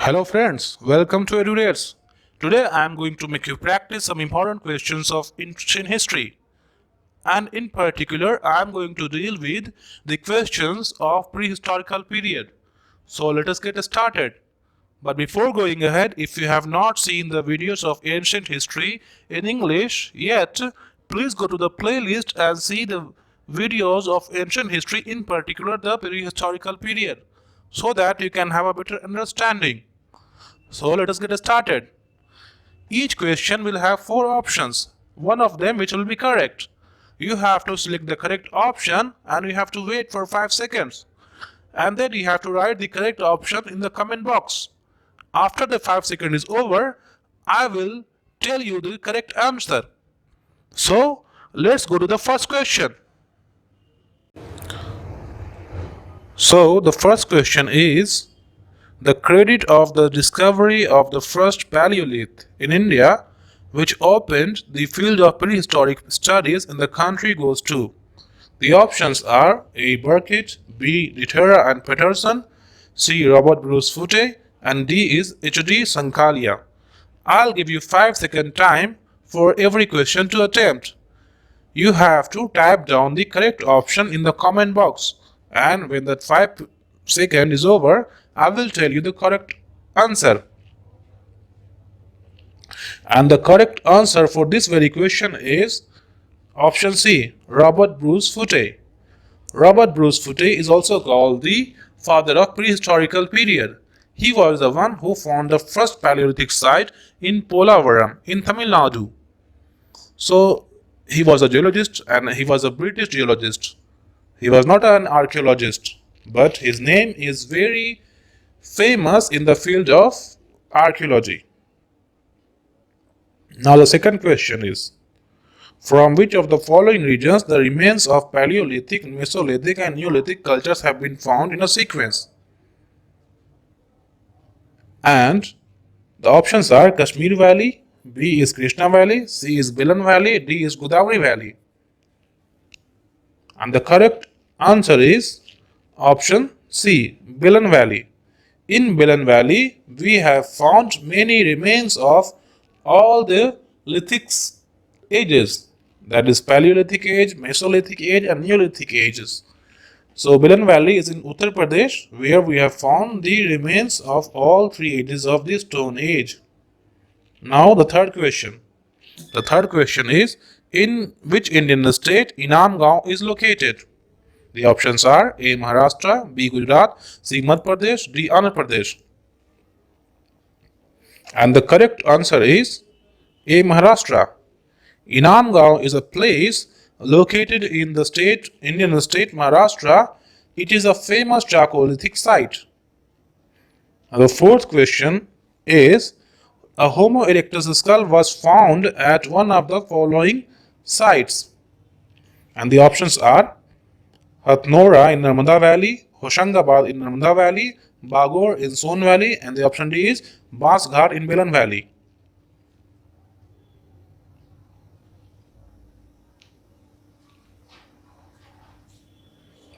Hello friends, welcome to Edu Reds. Today I am going to make you practice some important questions of ancient history. And in particular, I am going to deal with the questions of prehistorical period. So let us get started. But before going ahead, if you have not seen the videos of ancient history in English yet, please go to the playlist and see the videos of ancient history, in particular the prehistorical period, so that you can have a better understanding. So let us get started. Each question will have four options, one of them which will be correct. You have to select the correct option and you have to wait for 5 seconds. And then you have to write the correct option in the comment box. After the 5 seconds is over, I will tell you the correct answer. So let's go to the first question. So the first question is, the credit of the discovery of the first Paleolith in India, which opened the field of prehistoric studies in the country, goes to. The options are A. Burkitt, B. Litera and Peterson, C. Robert Bruce Foote, and D is H.D. Sankalia. I'll give you 5-second time for every question to attempt. You have to type down the correct option in the comment box, and when that 5 second is over, I will tell you the correct answer. And the correct answer for this very question is option C, Robert Bruce Foote. Robert Bruce Foote is also called the father of prehistorical period. He was the one who found the first Paleolithic site in Polavaram in Tamil Nadu. So he was a geologist and he was a British geologist. He was not an archaeologist, but his name is very famous in the field of archaeology. Now the second question is, from which of the following regions the remains of Paleolithic, Mesolithic and Neolithic cultures have been found in a sequence? And the options are Kashmir Valley, B is Krishna Valley, C is Bilan Valley, D is Godavari Valley. And the correct answer is option C, Bilan Valley. In Bilan Valley, we have found many remains of all the lithic ages, that is Paleolithic age, Mesolithic age and Neolithic ages. So Bilan Valley is in Uttar Pradesh, where we have found the remains of all three ages of the Stone Age. Now the third question. The third question is, in which Indian state Inam Gaon is located? The options are A. Maharashtra, B. Gujarat, C. Madhya Pradesh, D. Andhra Pradesh. And the correct answer is A. Maharashtra. Inam Gaon is a place located in the Indian state Maharashtra. It is a famous Chalcolithic site. Now the fourth question is, a Homo erectus skull was found at one of the following sites. And the options are Hathnora in Narmada Valley, Hoshangabad in Narmada Valley, Bagor in Son Valley, and the option D is Basghar in Bilan Valley.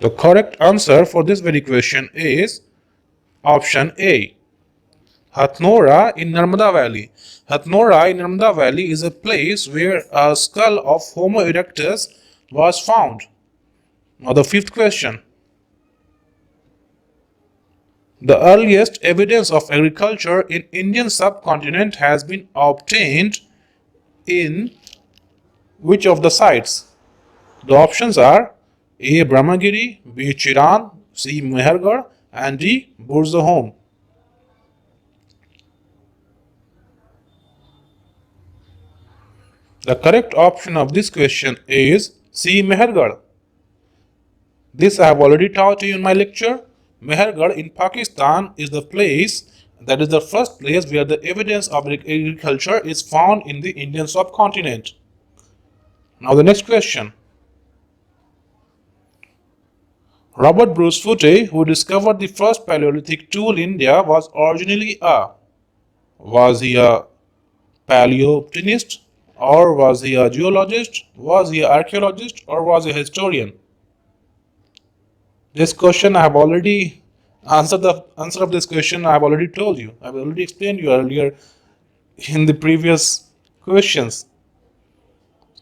The correct answer for this very question is option A, Hathnora in Narmada Valley. Hathnora in Narmada Valley is a place where a skull of Homo erectus was found. Now the fifth question. The earliest evidence of agriculture in Indian subcontinent has been obtained in which of the sites? The options are A. Brahmagiri, B. Chiran, C. Mehergarh and D. Burzahom. The correct option of this question is C. Mehergarh. This I have already taught you in my lecture. Mehergarh in Pakistan is the place, that is the first place where the evidence of agriculture is found in the Indian subcontinent. Now the next question. Robert Bruce Foote, who discovered the first Paleolithic tool in India, was originally was he a paleobotanist, or was he a geologist, was he an archaeologist, or was he a historian? This question I have already Answer of this question I've already told you. I've already explained you earlier in the previous questions.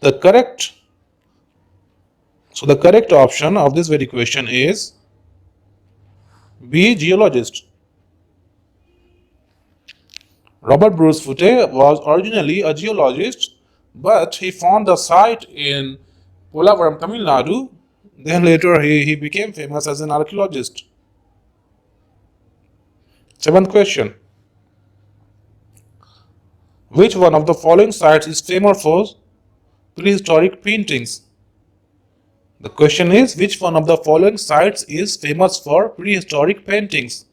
The correct the correct option of this very question is B, geologist. Robert Bruce Foote was originally a geologist, but he found the site in Polavaram, Tamil Nadu. Then later he became famous as an archaeologist. Seventh question. Which one of the following sites is famous for prehistoric paintings? The question is, which one of the following sites is famous for prehistoric paintings?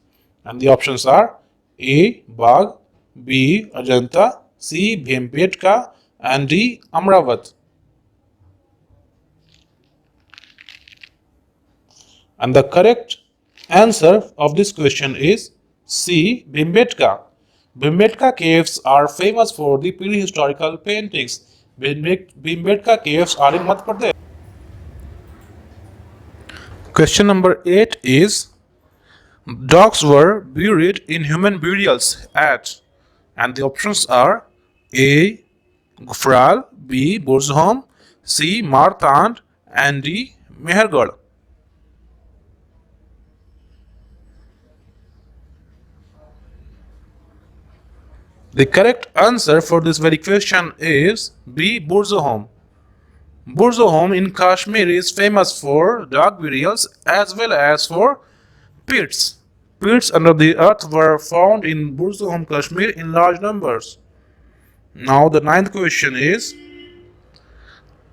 And the options are A, Bagh, B, Ajanta, C, Bhimbetka, and D, Amravat. And the correct answer of this question is C, Bhimbetka. Bhimbetka caves are famous for the prehistorical paintings. Bhimbetka caves are in Madhya Pradesh. Question number 8 is, dogs were buried in human burials at, and the options are A, Gufral, B, Burzhom, C, Martand, and D, Mehergarh. The correct answer for this very question is B, Burzhom. Burzhom in Kashmir is famous for dog burials as well as for pits. Pits under the earth were found in Burzhom, Kashmir in large numbers. Now the ninth question is,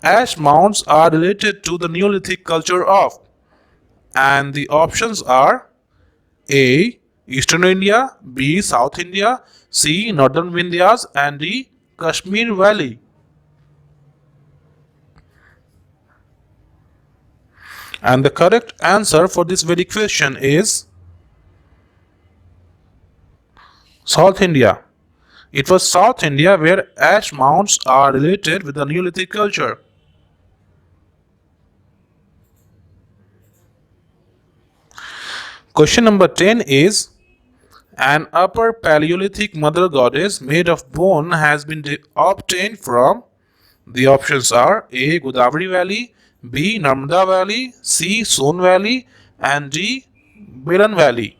ash mounds are related to the Neolithic culture of, and the options are A, Eastern India, B, South India, C, Northern Vindhyas, and D, Kashmir Valley. And the correct answer for this very question is South India. It was South India where ash mounds are related with the Neolithic culture. Question number 10 is, an upper Paleolithic mother goddess made of bone has been obtained from, the options are A, Godavari Valley, B, Narmada Valley, C, Son Valley, and D, Belan Valley.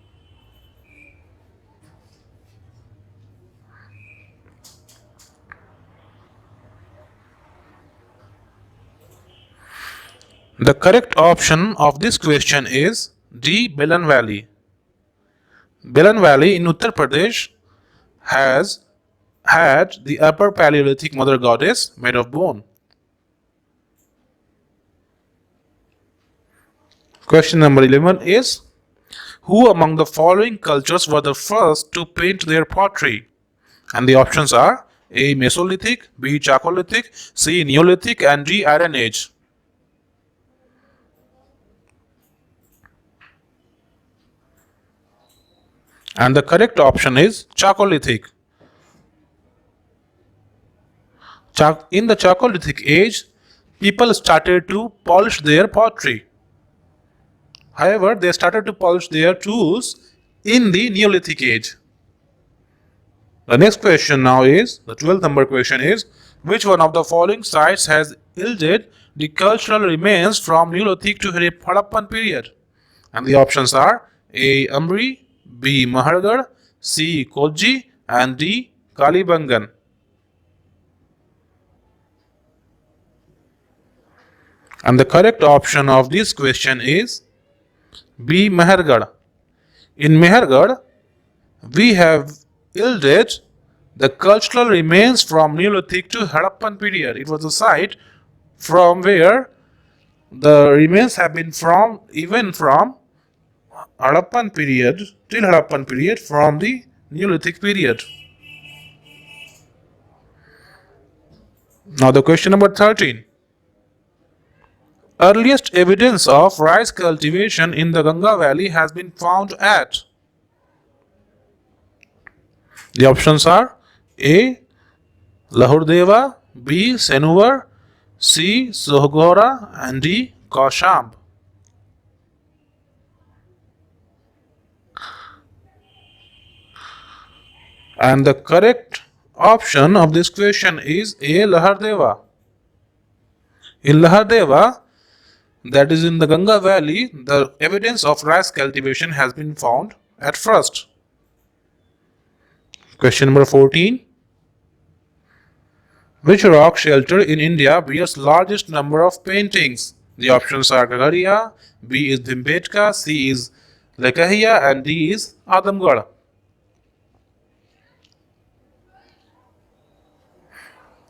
The correct option of this question is D, Belan Valley. Belan Valley in Uttar Pradesh has had the upper Paleolithic mother goddess made of bone. Question number 11 is, who among the following cultures were the first to paint their pottery? And the options are A, Mesolithic, B, Chalcolithic, C, Neolithic, and D, Iron Age. And the correct option is Chalcolithic. In the Chalcolithic age, people started to polish their pottery. However, they started to polish their tools in the Neolithic age. The next question now is, the 12th number question is, which one of the following sites has yielded the cultural remains from Neolithic to Harappan period? And the options are A, Amri, B, Mahargarh, C, Koji, and D, Kalibangan. And the correct option of this question is B, Mehergarh. In Mehergarh, we have yielded the cultural remains from Neolithic to Harappan period. It was a site from where the remains have been from Harappan period till Harappan period from the Neolithic period. Now the question number 13. Earliest evidence of rice cultivation in the Ganga Valley has been found at. The options are A, Lahurdeva, B, Senuvar, C, Sohgora, and D, Kaushamb. And the correct option of this question is A. Lahardeva. In Lahardeva, that is in the Ganga Valley, the evidence of rice cultivation has been found at first. Question number 14. Which rock shelter in India bears largest number of paintings? The options are Gagaria, B is Bhimbetka, C is Lekahia, and D is Adamgarh.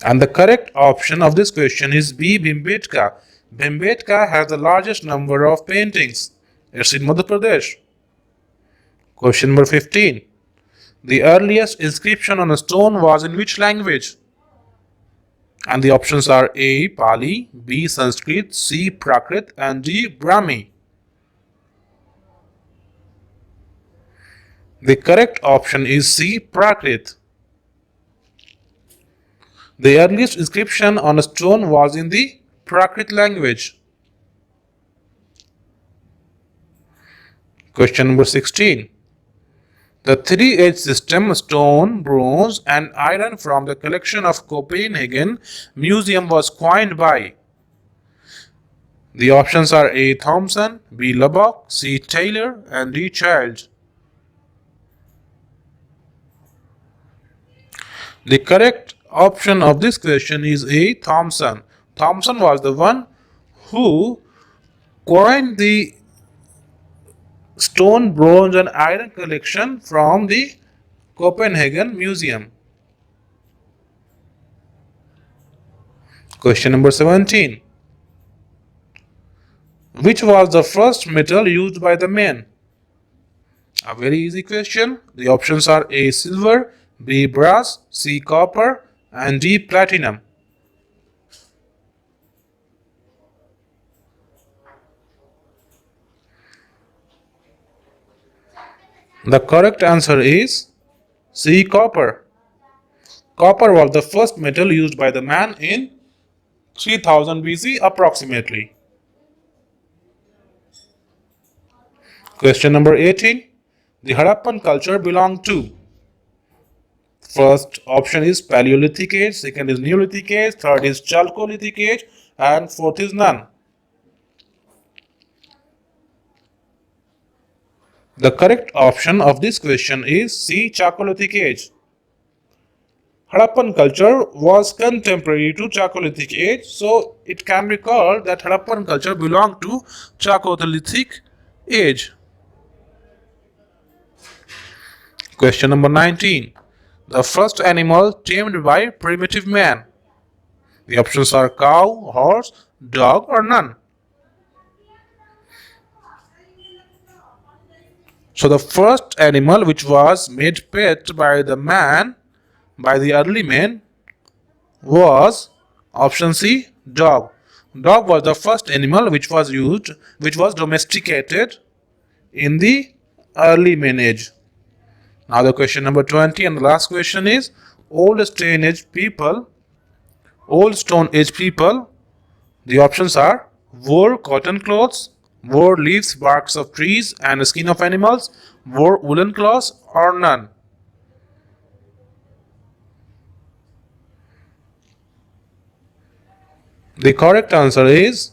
And the correct option of this question is B. Bhimbetka. Bhimbetka has the largest number of paintings. It's in Madhya Pradesh. Question number 15. The earliest inscription on a stone was in which language? And the options are A. Pali, B. Sanskrit, C. Prakrit, and D. Brahmi. The correct option is C. Prakrit. The earliest inscription on a stone was in the Prakrit language. Question number 16. The three-edge system, stone, bronze, and iron from the collection of Copenhagen Museum was coined by. The options are A. Thomson, B. Lubbock, C. Taylor, and D. Child. The correct option of this question is A. Thomson. Thomson was the one who coined the stone, bronze, and iron collection from the Copenhagen Museum. Question number 17. Which was the first metal used by the men? A very easy question. The options are A. Silver, B. Brass, C. Copper, and D. Platinum. The correct answer is C. Copper. Copper was the first metal used by the man in 3000 BC approximately. Question number 18. The Harappan culture belonged to. First option is Paleolithic age, second is Neolithic age, third is Chalcolithic age, and fourth is none. The correct option of this question is C. Chalcolithic age. Harappan culture was contemporary to Chalcolithic age, so it can be called that Harappan culture belonged to Chalcolithic age. Question number 19. The first animal tamed by primitive man. The options are cow, horse, dog, or none. So the first animal which was made pet by the man, by the early men, was option C, dog. Dog was the first animal which was domesticated in the early man age. Now the question number 20 and the last question is Old Stone Age people. The options are wore cotton clothes, wore leaves, barks of trees, and skin of animals, wore woolen cloths, or none. The correct answer is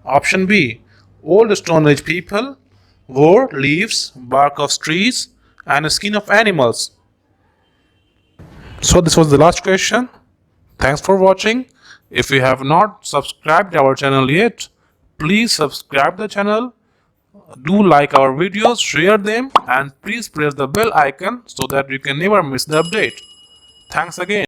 option B. Old Stone Age people wore leaves, bark of trees, and skin of animals. So this was the last question. Thanks for watching. If you have not subscribed our channel yet, please subscribe the channel. Do like our videos, share them, and please press the bell icon so that you can never miss the update. Thanks again.